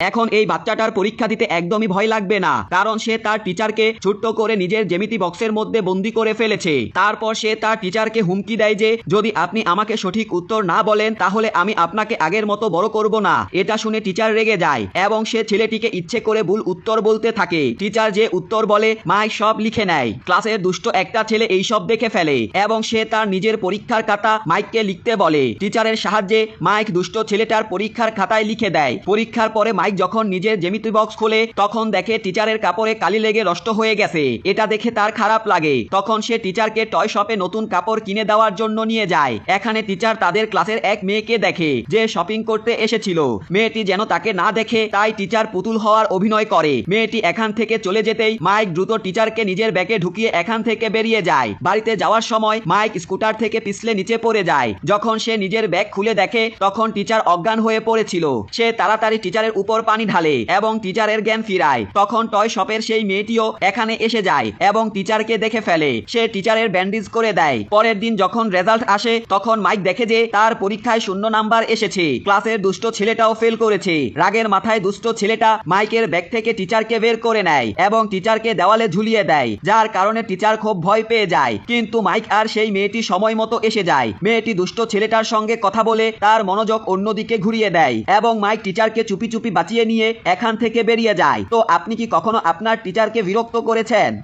এখন এই বাচ্চাটার পরীক্ষা দিতে একদমই ভয় লাগবে না, কারণ সে তার টিচারকে ছোট্ট করে নিজের জ্যামিতি বক্সের মধ্যে বন্দি করে ফেলেছে। তারপর সে তার টিচারকে হুমকি দেয় যে যদি আপনি আমাকে সঠিক উত্তর না বলেন তাহলে আমি আপনাকে আগের মতো বড় করব না। এটা শুনে টিচার রেগে যায় এবং সে ছেলেটিকে ইচ্ছে করে ভুল উত্তর বলতে থাকে। টিচার যে উত্তর বলে মাইক সব লিখে নেয়। ক্লাসের দুষ্ট একটা ছেলে এইসব দেখে ফেলে এবং সে তার নিজের পরীক্ষার খাতা মাইককে লিখতে বলে। টিচারের সাহায্যে মাইক দুষ্ট ছেলেটার পরীক্ষার খাতায় লিখে দেয়। পরীক্ষার পরে মাইক যখন নিজের জ্যামিতি বক্স খোলে তখন দেখে টিচারের কাপড়ে কালি লেগে নষ্ট হয়ে গেছে। এটা দেখে তার খারাপ লাগে। তখন সে টিচারকে টয় শপে নতুন কাপড় কিনে দেওয়ার জন্য নিয়ে যায়। এখানে টিচার তাদের ক্লাসের এক মেয়েকে দেখে যে শপিং করতে এসেছিল। মেয়েটি যেন তাকে না দেখে তাই টিচার পুতুল হওয়ার অভিনয় করে। মেয়েটি এখান থেকে চলে যেতেই মাইক দ্রুত টিচারকে নিজের ব্যাগে ঢুকিয়ে এখান থেকে বেরিয়ে যায়। বাড়িতে যাওয়ার সময় মাইক স্কুটার থেকে পিছলে নিচে পড়ে যায়। যখন সে নিজের ব্যাগ খুলে দেখে তখন টিচার অজ্ঞান হয়ে পড়েছিল। সে তাড়াতাড়ি টিচারের উপর পানি ঢালে এবং টিচারের জ্ঞান ফিরায়। তখন টয় শপের সেই মেয়েটিও এখানে এসে যায় এবং টিচারকে দেখে ফেলে। সে টিচারের ব্যান্ডেজ করে দেয়। পরের দিন যখন রেজাল্ট আসে তখন মাইক দেখে যে তার পরীক্ষায় 0 নাম্বার এসেছে। ক্লাসের দুষ্ট ছেলেটাও ফেল করেছে। রাগের মাথায় দুষ্ট ছেলেটা মাইকের ব্যাগ থেকে টিচারকে বের করে নেয় এবং টিচারকে দেওয়ালে ঝুলিয়ে দেয়, যার কারণে টিচার খুব ভয় পেয়ে যায়। কিন্তু মাইক আর সেই মেয়েটি সময় মতো এসে যায়। মেয়েটি দুষ্ট ছেলেটার সঙ্গে কথা বলে তার মনোযোগ অন্যদিকে ঘুরিয়ে দেয় এবং মাইক টিচারকে চুপি চুপি বাঁচিয়ে নিয়ে এখান থেকে বেরিয়ে যায়। তো আপনি কি কখনো আপনার টিচারকে বিরক্ত করেছেন?